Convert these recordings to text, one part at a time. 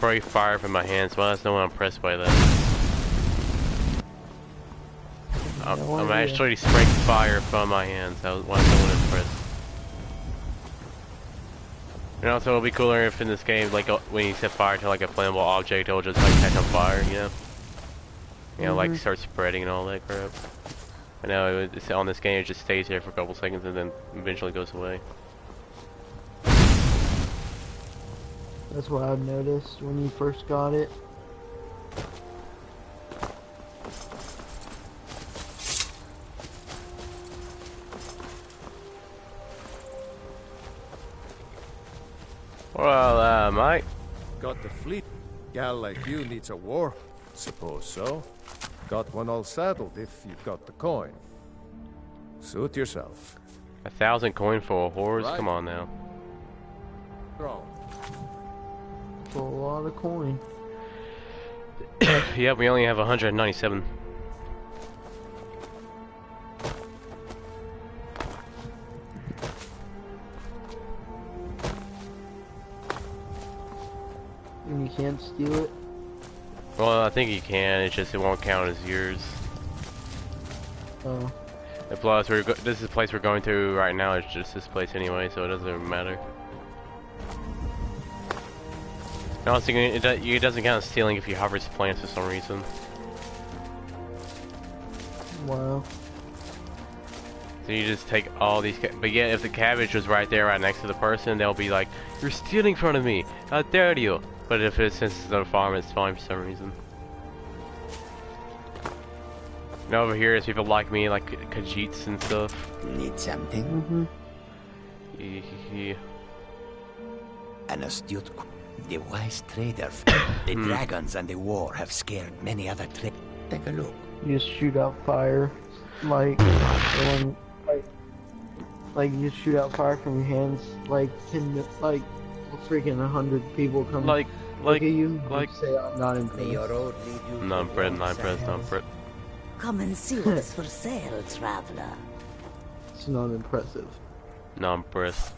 spray fire from my hands. Well, that's no one impressed by that. I'm actually spraying fire from my hands. That was why no one impressed. And also, it'll be cooler if in this game, like when you set fire to like a flammable object, it'll just like catch on fire, you know? You know, like start spreading and all that crap. I know on this game, it just stays here for a couple seconds and then eventually goes away. That's what I've noticed when you first got it. Well, mate. Got the fleet. Gal like you needs a war. Suppose so. Got one all saddled if you've got the coin. Suit yourself. 1,000 coin for a horse? Right. Come on now. Wrong. A lot of coin. Yep, we only have 197. And you can't steal it? Well, I think you can, it's just it won't count as yours. Oh. And plus, this is the place we're going to right now, it's just this place anyway, so it doesn't matter. And also, it doesn't count as stealing if you harvest plants for some reason. Wow. So you just take all these, but yeah, if the cabbage was right there, right next to the person, they'll be like, "You're stealing from me! How dare you!" But if it's since it's on a farm, it's fine for some reason. And over here is people like me, like Khajiits and stuff. Need something? Yeah. An astute, the wise trader. The dragons and the war have scared many other traders. Take a look. You just shoot out fire, like like you just shoot out fire from your hands, like 10, like freaking 100 people come look at you, like say I'm not impressed. Not impressed. Come and see what's for sale, traveler. It's not impressive. Not impressed.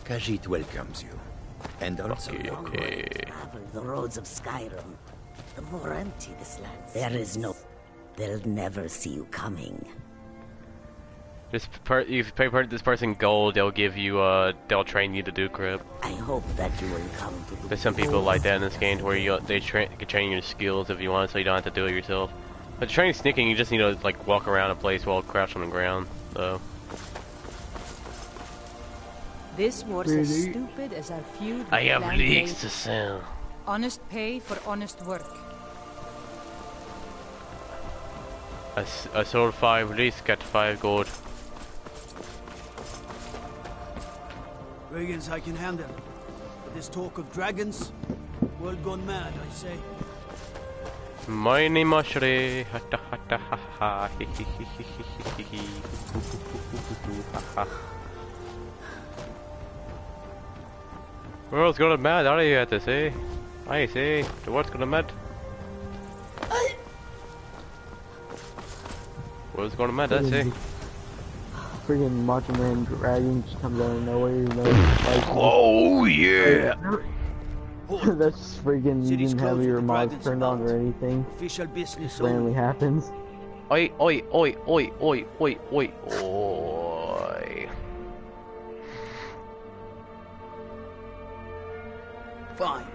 Khajiit welcomes you. And also okay. Travel the roads of Skyrim. The more empty this land. There is no... They'll never see you coming. If you pay this person gold, they'll give you, they'll train you to do crap. I hope that you will come to the... There's some people like that in this game where they can train your skills if you want, so you don't have to do it yourself. But training sneaking, you just need to, like, walk around a place while crouched on the ground, so... This war's as stupid as our feud. I have leagues to sell. Honest pay for honest work. I sold 5 leagues, got 5 gold. Brigands I can handle. But this talk of dragons, world gone mad, I say. Mine mushroom. Hatta hatta ha ha. World's gone mad, are you at this, eh? I say, the world's gone mad. World's gone mad, that's it. Friggin' Macho Man Dragon just comes out of nowhere, you know? Like, oh yeah! That's just friggin' you didn't have your mods turned on or anything. Official business. It randomly happens. Oi, oi, oi, oi, oi, oi, oi, oi. Fine.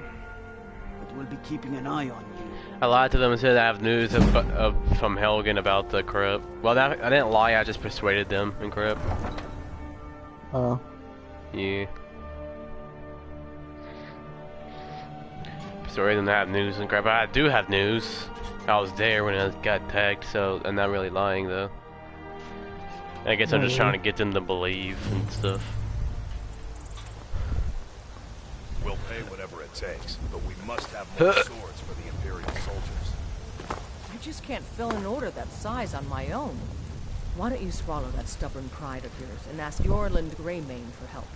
But we'll be keeping an eye on you. I lied to them and said I have news from Helgen about the crap. Well, I didn't lie, I just persuaded them in crap. Oh. Yeah. Persuaded them to have news and crap. I do have news. I was there when I got tagged, so I'm not really lying though. I guess I'm just trying to get them to believe and stuff. We'll pay whatever it takes, but we must have more swords for the Imperial soldiers. I just can't fill an order that size on my own. Why don't you swallow that stubborn pride of yours and ask Yorland Greymane for help?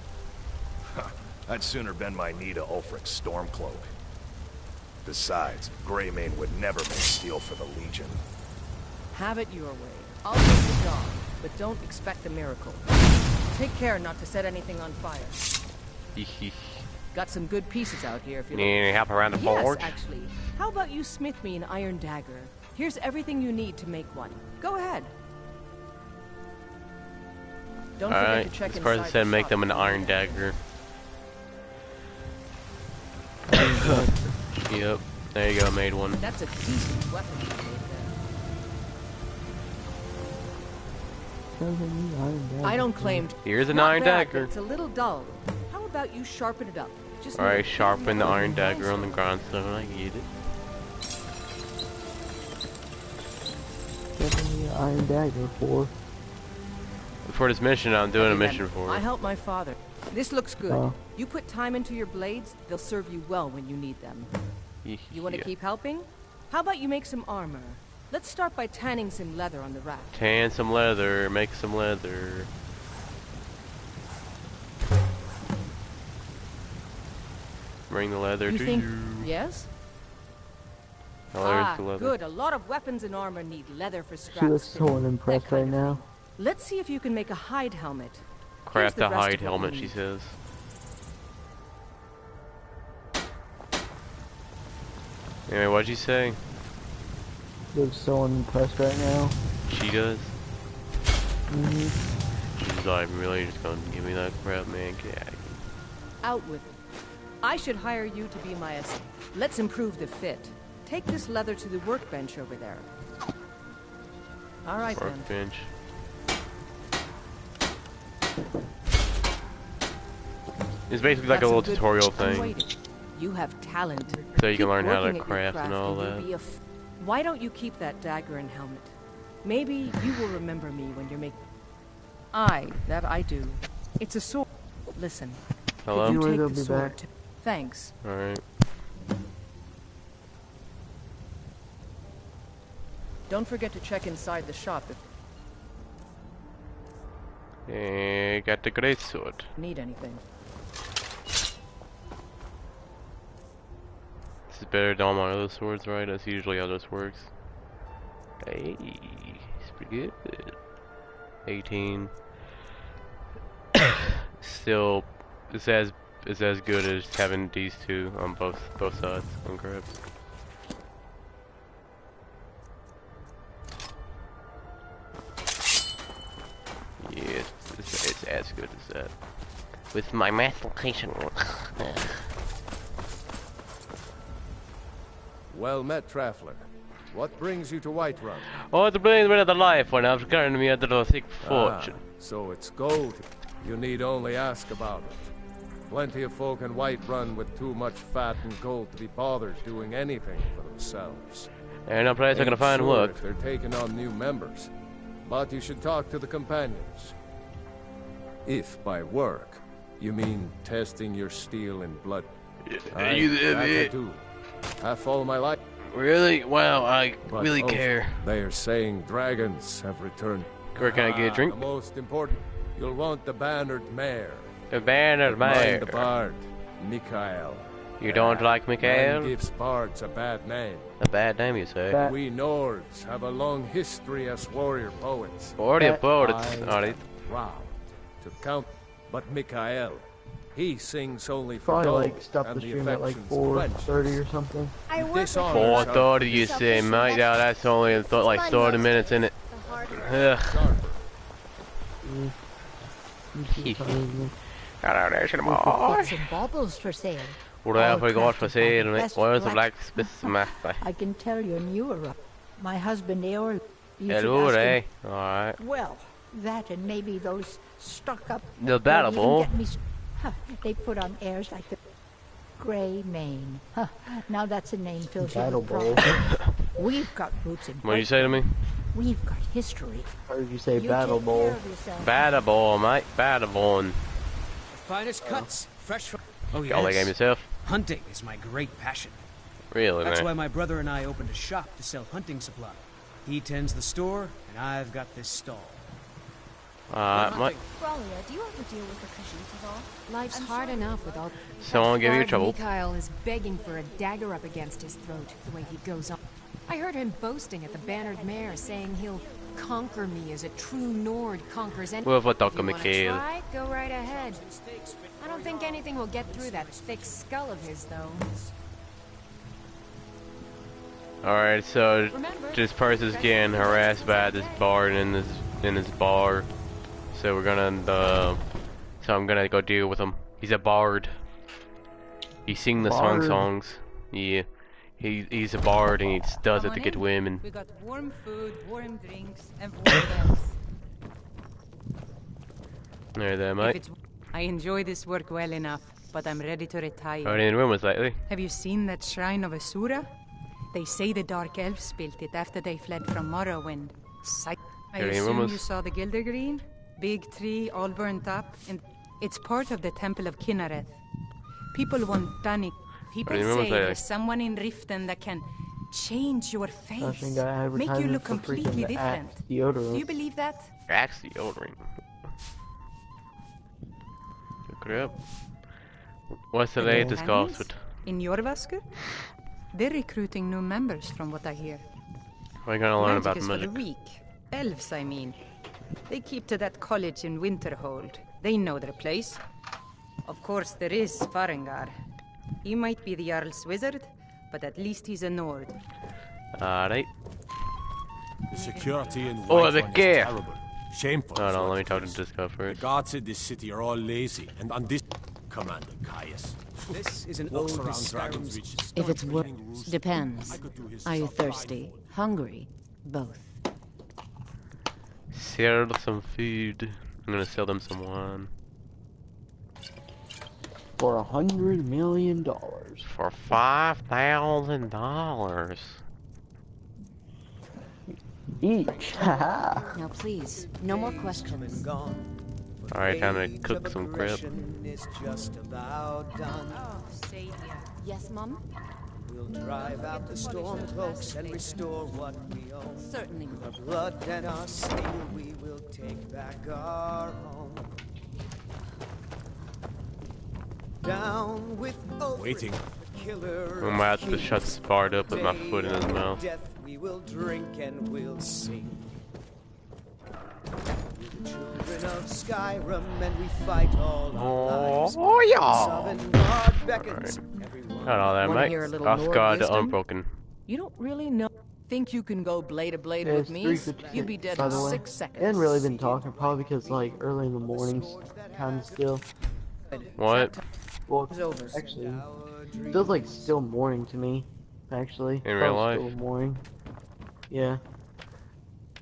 I'd sooner bend my knee to Ulfric's Stormcloak. Besides, Greymane would never make steel for the Legion. Have it your way. I'll take the job. but don't expect a miracle. Take care not to set anything on fire. Got some good pieces out here if you Need any help around the forge? Yes, actually. How about you smith me an iron dagger? Here's everything you need to make one. Go ahead. Don't forget to check this inside person said the make shop. them an iron dagger. Yep, there you go, made one. That's a decent weapon you made there. I don't claim. Here's an Not iron bad, dagger. but it's a little dull. How about you sharpen it up? Just Alright, make sharpen the iron dagger on the ground. grindstone. I get it. Give me an iron dagger for. For this mission, I'm doing a Okay, then. mission for I it. help my father. This looks good. Oh. You put time into your blades, they'll serve you well when you need them. You want to keep helping? How about you make some armor? Let's start by tanning some leather on the rack. Tan some leather, make some leather. Bring the leather You to think? you. Yes? Oh, there's the leather. Good. A lot of weapons and armor need leather for scraps. She looks so that unimpressed kind right of now. thing. Let's see if you can make a hide helmet. Craft Here's a the rest hide of what we helmet, she need. says. Anyway, what'd you say? She looks so unimpressed right now. She does? Mm-hmm. She's like, really just gonna give me that crap, man? Get out of here. Out with it. I should hire you to be my assistant. Let's improve the fit. Take this leather to the workbench over there. All right, then. Workbench. It's basically like a That's little good- tutorial I'm thing. waiting. You have talent. So you can Keep learn how to working at your craft and all you'll that. be Why don't you keep that dagger and helmet? Maybe you will remember me when you're making. That I do. It's a sword. Listen. Hello? Could you Anyway, take they'll the be sword back. to- Thanks. Alright. Don't forget to check inside the shop if Got the great sword. you need anything. This is better than all my other swords, right? That's usually how this works. Hey, it's pretty good. 18. Still, it's as good as having these two on both sides on crabs. Yeah, it's as good as that. With my mastication. Well met, traveler. What brings you to Whiterun? Oh, the brain of the life when I was carrying me under a thick fortune. So it's gold. You need only ask about it. Plenty of folk in Whiterun with too much fat and gold to be bothered doing anything for themselves. And no place I can Ain't find sure work. if they're taking on new members. But you should talk to the companions. If by work, you mean testing your steel and blood. Aye, you that I it. do. Half all my life. Really? Wow, I But really oh, care. They are saying dragons have returned. Where can I get a drink? The most important, you'll want the bannered mare. The banner Mind man. the bard, Mikael. You don't like Man Mikael? gives bards a bad name. A bad name, you say? That- We Nords have a long history as warrior poets. Already that- about it. I- Alright. Proud to count, but Mikael, he sings only for Probably gold, like stop and the stream at like affections 4:30 or something. I work with Dishonor. her. 4:30 you say, mate? Yeah, that's only like 30 minutes in it. The harder. Ugh. Sharper. Hello there, some more. Got some baubles for sale. What have we All got for crafted by sale? the Mate? best Where's the blacksmith. blacksmith master? I can tell you're newer up. My husband Eorl. You should Hello ask him. there. Alright. Well, that and maybe those stuck up. The Don't even battle. get me huh, they put on airs like the Grey Mane. Huh, now that's a name filled Battle with Bowl. pride. We've got roots in. What did you say to me? We've got history. Or did you say You Battle take Bowl? care of yourself. Battle ball, mate. Battle ball. Finest cuts, fresh from... Oh, Got all that game yes. yourself? Hunting is my great passion. Really, That's man? why my brother and I opened a shop to sell hunting supply. He tends the store, and I've got this stall. Mate. Bralia, do you ever deal with the Khajiit at all? Life's I'm hard sure enough with all. Someone give you Bard trouble. Mikhail is begging for a dagger up against his throat, the way he goes on. I heard him boasting at the Bannered Mare, saying he'll conquer me as a true Nord conquers any. Well, what If you wanna Mikhail? try, go right ahead. I don't think anything will get through that thick skull of his, though. Alright, so Remember, this person's getting harassed by this bard in this bar. So we're gonna so I'm gonna go deal with him. He's a bard. He sings the songs. Yeah. He's a bard and he does it to get women. We got warm food, warm drinks, and warm beds. There, mate. I enjoy this work well enough, but I'm ready to retire. Already in rumors lately. Have you seen that shrine of Asura? They say the Dark Elves built it after they fled from Morrowind. I assume you saw the Gildergreen? Big tree, all burnt up, and it's part of the Temple of Kinnereth. People want Dani. People say there's someone in Riften that can change your face, make you look completely different. Do you believe that? Axe deodorant. Look it up. What's the latest gossip? In Jorvaskr? They're recruiting new members from what I hear. We're gonna learn about magic. magic. For the weak. Elves, I mean. They keep to that college in Winterhold. They know their place. Of course, there is Farengar. He might be the Jarl's wizard, but at least he's a Nord. Alright. The security in the Whiterun is gear. terrible. Shameful. No, no, let me talk to this guy The first. guards in this city are all lazy, and on this Commander Caius. This is an Walks ode to around Dragon's Skyrim's... Reach. If it's work, Training rules. depends. I could do his Are you stuff right thirsty? for him. Hungry? Both. Sell some food. I'm gonna sell them some wine. For $100 million. For $5,000. Each. Haha. Now please, no more questions. Alright, time to cook some crap. Oh, Savior. Yes, Mom? We'll drive out the storm cloaks and restore what we own. Certainly. Our blood and our steel, we will take back our home. Down with Waiting. killer. I'm about to shut this bard up with my foot in his mouth. Death, we will drink and we'll sing. We're the children of Skyrim and we fight all our lives. Oh, yeah. Sovngarde beckons everyone. Got all that, Wanna mate. hear a little Off Nord guard to wisdom? unbroken. You don't really know. Think you can go blade to blade Yeah, with it's me? 3:56, You'd be dead by in the way. 6 seconds. I hadn't really been talking, probably because like early in the mornings, kind of still. What? Well, It's over. actually, it feels like still morning to me. Actually, In real life? Still morning. Yeah.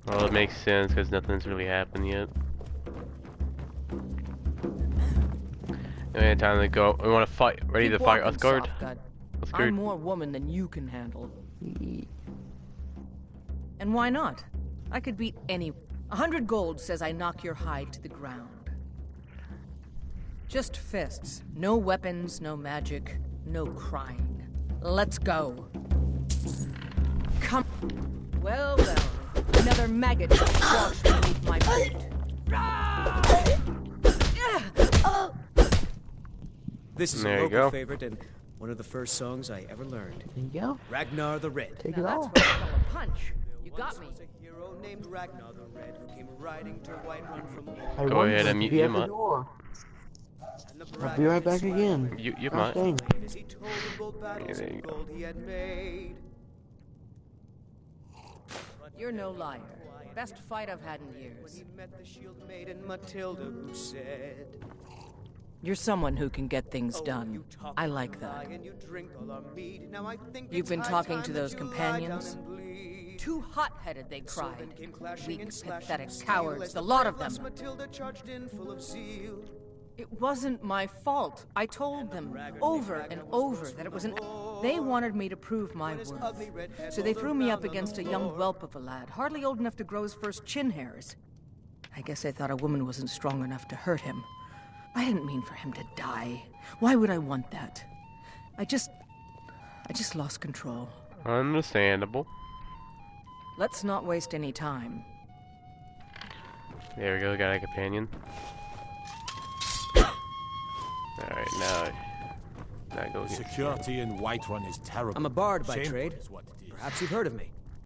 Well, it makes sense because nothing's really happened yet. Anyway, time to go. We want to fight. Ready to Keep fight walking, Asgard? Softgut. Asgard. I'm more woman than you can handle. And why not? I could beat any. 100 gold says I knock your hide to the ground. Just fists. No weapons, no magic, no crying. Let's go. Come. Well, well. Another maggot squashed beneath my boot. This is There a you local go. favorite and one of the first songs I ever learned. There you go. Ragnar the Red. Take Now it that's off. what I call a punch. You got me. Once was a hero named Ragnar the Red who came riding to Whiterun from I Go want ahead to and mute be your at the mic. door. and the I'll be right back again. You Gosh might. dang. as he told of bold battles There you and go. gold he had made. You're no liar. Best fight I've had in When years. he met the shield maiden Matilda who said, You're someone who can get things "Oh, done. you talk I and like lie that. and you drink all our mead. Now I think You've it's been high talking time to that those you lie down companions? and bleed." Too hot-headed, they The cried. sword came clashing Weak, and slashing pathetic steel cowards, as the lot of breathless them. Matilda charged in full of zeal. It wasn't my fault. I told them over and over that it was an... They wanted me to prove my worth. So they threw me up against a young whelp of a lad, hardly old enough to grow his first chin hairs. I guess they thought a woman wasn't strong enough to hurt him. I didn't mean for him to die. Why would I want that? I just lost control. Understandable. Let's not waste any time. There we go. Got a companion. Alright, now go get Security in Whiterun is terrible. I'm a bard by Shameful trade. is what it is. Perhaps you've heard of me.